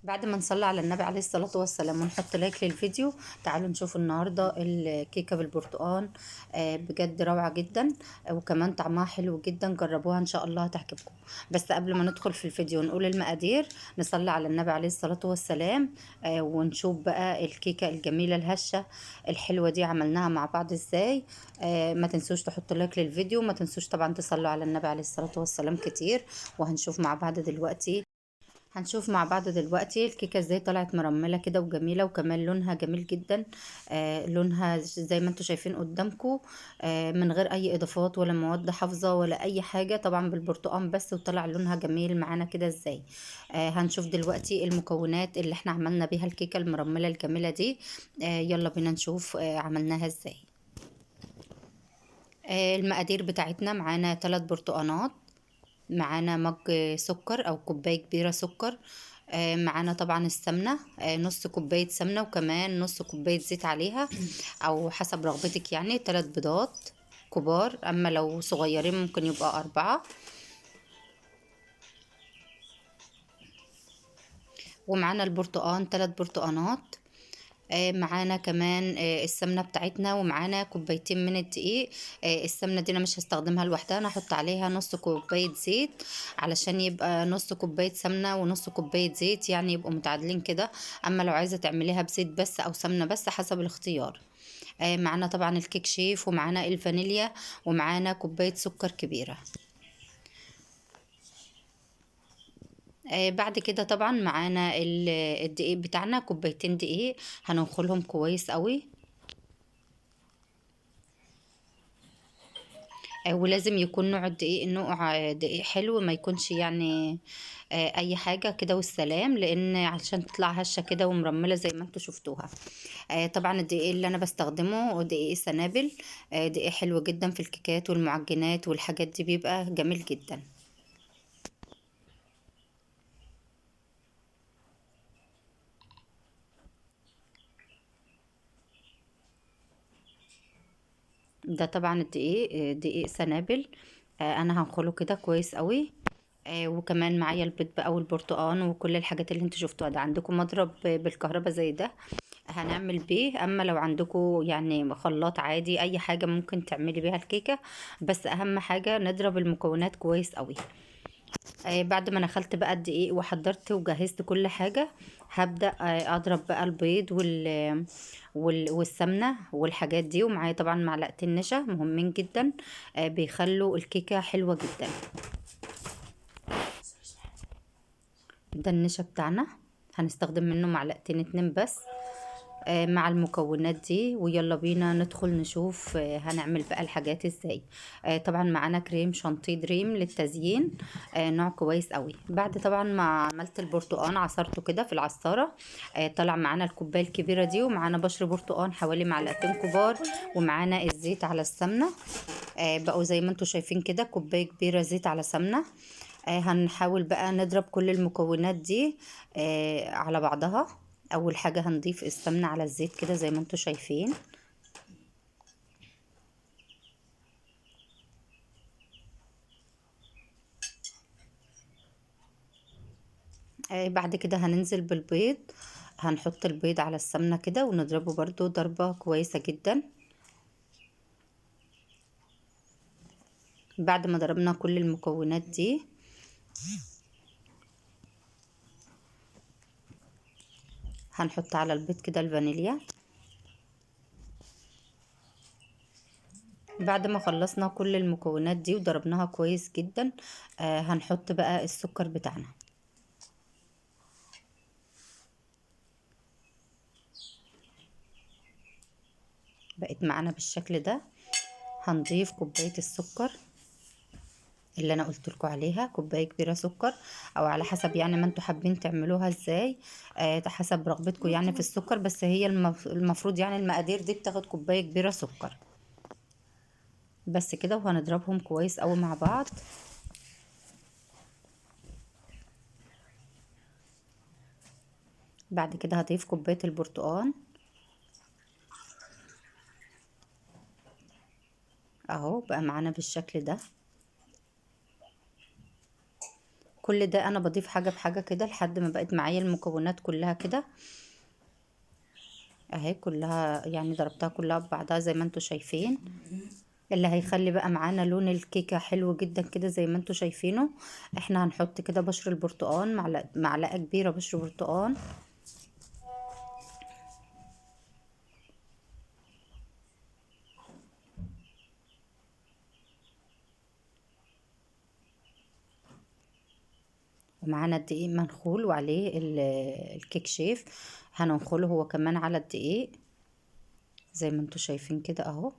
بعد ما نصلي على النبي عليه الصلاة والسلام ونحط لايك للفيديو، تعالوا نشوف النهاردة الكيكة بالبرتقال. بجد روعة جدا. وكمان طعمها حلو جدا، جربوها ان شاء الله هتعجبكم. بس قبل ما ندخل في الفيديو نقول المقادير، نصلي على النبي عليه الصلاة والسلام. ونشوف بقى الكيكة الجميلة الهشة الحلوة دي عملناها مع بعض ازاي. ما تنسوش تحطوا لايك للفيديو، ما تنسوش طبعا تصلوا على النبي عليه الصلاة والسلام كتير. وهنشوف مع بعض دلوقتي الكيكه ازاي طلعت مرمله كده وجميله، وكمان لونها جميل جدا. لونها زي ما انتم شايفين قدامكم. من غير اي اضافات ولا مواد حافظه ولا اي حاجه، طبعا بالبرتقال بس، وطلع لونها جميل معانا كده ازاي. هنشوف دلوقتي المكونات اللي احنا عملنا بيها الكيكه المرمله الجميله دي. يلا بينا نشوف عملناها ازاي. المقادير بتاعتنا: معانا 3 برتقانات، معانا مج سكر او كوباية كبيرة سكر، معانا طبعا السمنة، نص كوباية سمنة، وكمان نص كوباية زيت عليها او حسب رغبتك، يعني 3 بيضات كبار، اما لو صغيرين ممكن يبقى 4. ومعانا البرتقان 3 برتقانات. معانا كمان السمنه بتاعتنا، ومعانا كوبايتين من الدقيق. السمنه دي انا مش هستخدمها لوحدها، انا هحط عليها نص كوبايه زيت، علشان يبقى نص كوبايه سمنه ونص كوبايه زيت، يعني يبقوا متعادلين كده. اما لو عايزه تعمليها بزيت بس او سمنه بس حسب الاختيار. معانا طبعا الكيك شيف، ومعانا الفانيليا، ومعانا كوبايه سكر كبيره. بعد كده طبعا معانا الدقيق بتاعنا، كوبايتين دقيق هننخلهم كويس قوي. ولازم يكون نوع الدقيق نوع دقيق حلو، ما يكونش يعني اي حاجة كده والسلام، لان علشان تطلع هشة كده ومرملة زي ما انتوا شفتوها. طبعا الدقيق اللي انا بستخدمه دقيق سنابل. دقيق حلو جدا في الكيكات والمعجنات والحاجات دي، بيبقى جميل جدا. ده طبعا الدقيق دقيق سنابل. انا هنخله كده كويس قوي. وكمان معايا البيض بقى والبرتقان وكل الحاجات اللي انتوا شفتوها. ده عندكم مضرب بالكهرباء زي ده هنعمل بيه، اما لو عندكم يعني خلاط عادي اي حاجة ممكن تعملي بيها الكيكة. بس اهم حاجة نضرب المكونات كويس قوي. بعد ما نخلت بقى الدقيق وحضرت وجهزت كل حاجة، هبدأ اضرب بقى البيض والسمنة والحاجات دي، ومعايا طبعا معلقتين نشا مهمين جدا. بيخلوا الكيكة حلوة جدا. ده النشا بتاعنا، هنستخدم منه معلقتين 2 بس مع المكونات دي. ويلا بينا ندخل نشوف هنعمل بقى الحاجات ازاي. طبعا معانا كريم شانتيه دريم للتزيين، نوع كويس قوي. بعد طبعا ما عملت البرتقان عصرته كده في العصارة، طلع معانا الكوباية الكبيرة دي، ومعانا بشر برتقان حوالي معلقتين كبار، ومعانا الزيت على السمنة. بقوا زي ما انتوا شايفين كده كوباية كبيرة زيت على سمنة. هنحاول بقى نضرب كل المكونات دي على بعضها. اول حاجة هنضيف السمنة على الزيت كده زي ما انتوا شايفين. بعد كده هننزل بالبيض. هنحط البيض على السمنة كده ونضربه برضو ضربة كويسة جدا. بعد ما ضربنا كل المكونات دي، هنحط على البيض كده الفانيليا. بعد ما خلصنا كل المكونات دي وضربناها كويس جدا، هنحط بقى السكر بتاعنا. بقت معانا بالشكل ده. هنضيف كوباية السكر اللي انا قلت لكم عليها، كوبايه كبيره سكر، او على حسب يعني ما انتوا حابين تعملوها ازاي. حسب رغبتكم يعني في السكر، بس هي المفروض يعني المقادير دي بتاخد كوبايه كبيره سكر بس كده. وهنضربهم كويس قوي مع بعض. بعد كده هضيف كوبايه البرتقال اهو، بقى معانا بالشكل ده. كل ده انا بضيف حاجة بحاجة كده لحد ما بقت معايا المكونات كلها كده اهي، كلها يعني ضربتها كلها ببعضها زي ما انتوا شايفين. اللي هيخلي بقى معانا لون الكيكة حلو جدا كده زي ما انتوا شايفينه، احنا هنحط كده بشر البرتقال، معلقة كبيرة بشر برتقال. ومعانا الدقيق منخول وعليه الكيك شيف، هننخله هو كمان على الدقيق زي ما انتوا شايفين كده اهو.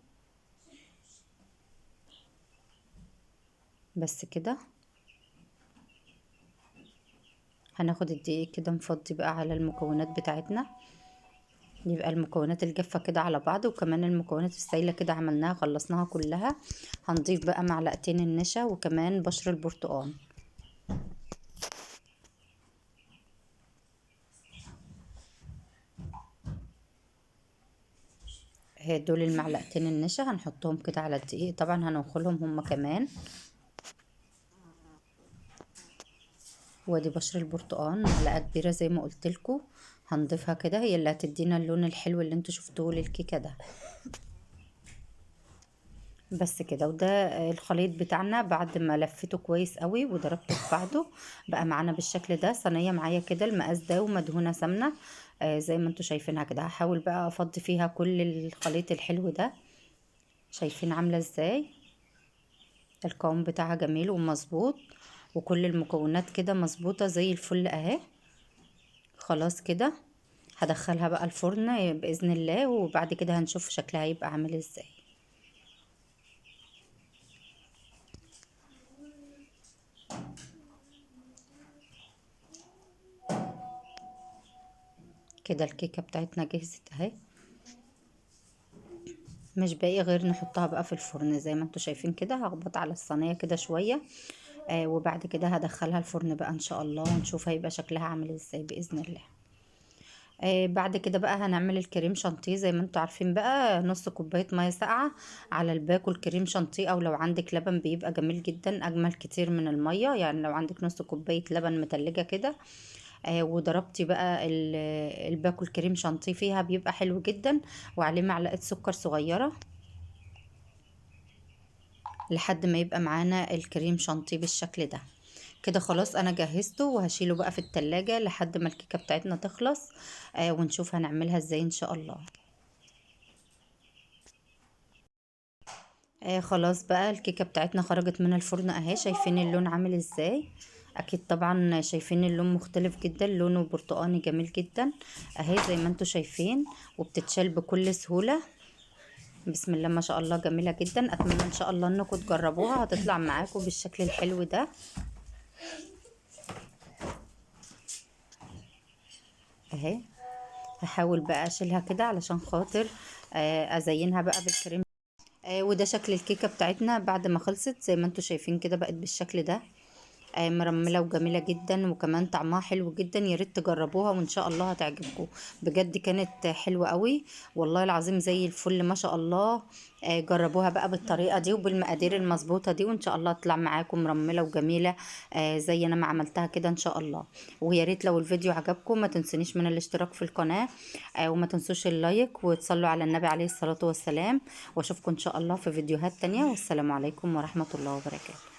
بس كده هناخد الدقيق كده نفضي بقى على المكونات بتاعتنا، يبقى المكونات الجافة كده على بعض، وكمان المكونات السايلة كده عملناها خلصناها كلها. هنضيف بقى معلقتين النشا وكمان بشر البرتقال. دول المعلقتين النشا هنحطهم كده على الدقيق، طبعا هننخلهم هما كمان. وادي بشر البرتقال معلقه كبيره زي ما قلت لكم، هنضيفها كده، هي اللي هتدينا اللون الحلو اللي انتوا شفتوه للكيكه ده. بس كده، وده الخليط بتاعنا بعد ما لفيته كويس قوي وضربته في بعضه بقى معانا بالشكل ده. صينيه معايا كده المقاس ده ومدهونه سمنه زي ما انتوا شايفينها كده. هحاول بقى افضي فيها كل الخليط الحلو ده. شايفين عامله ازاي؟ القوام بتاعها جميل ومظبوط، وكل المكونات كده مظبوطه زي الفل اهي. خلاص كده هدخلها بقى الفرن باذن الله، وبعد كده هنشوف شكلها هيبقى عامل ازاي. كده الكيكه بتاعتنا جهزت اهي، مش باقي غير نحطها بقى في الفرن زي ما انتوا شايفين كده. هخبط على الصينيه كده شويه وبعد كده هدخلها الفرن بقى ان شاء الله، ونشوف هيبقى شكلها عامل ازاي باذن الله. بعد كده بقى هنعمل الكريم شانتيه. زي ما انتوا عارفين بقى، نص كوبايه ميه ساقعه على الباكو الكريم شانتيه، او لو عندك لبن بيبقى جميل جدا اجمل كتير من الميه. يعني لو عندك نص كوبايه لبن متلجه كده وضربتي بقى الباكو الكريم شانتيه فيها بيبقى حلو جدا، وعليه معلقه سكر صغيره لحد ما يبقى معانا الكريم شانتيه بالشكل ده. كده خلاص انا جهزته وهشيله بقى في التلاجة لحد ما الكيكة بتاعتنا تخلص ونشوف هنعملها ازاي ان شاء الله. خلاص بقى الكيكة بتاعتنا خرجت من الفرن اهي، شايفين اللون عامل ازاي؟ اكيد طبعا شايفين اللون مختلف جدا، لونه برتقاني جميل جدا اهي زي ما انتوا شايفين، وبتتشال بكل سهولة. بسم الله ما شاء الله، جميلة جدا. اتمنى ان شاء الله انكم تجربوها، هتطلع معاكم بالشكل الحلو ده اهي. هحاول بقى اشيلها كده علشان خاطر ازينها بقى بالكريم. وده شكل الكيكة بتاعتنا بعد ما خلصت زي ما انتوا شايفين كده، بقت بالشكل ده مرملة وجميلة جدا، وكمان طعمها حلو جدا. يا ريت تجربوها وان شاء الله هتعجبكم. بجد كانت حلوة قوي والله العظيم زي الفل ما شاء الله. جربوها بقى بالطريقة دي وبالمقادير المظبوطة دي، وان شاء الله تطلع معاكم مرملة وجميلة زي انا ما عملتها كده ان شاء الله. ويا ريت لو الفيديو عجبكم ما تنسونيش من الاشتراك في القناة وما تنسوش اللايك وتصلوا على النبي عليه الصلاة والسلام. واشوفكم ان شاء الله في فيديوهات تانية، والسلام عليكم ورحمة الله وبركاته.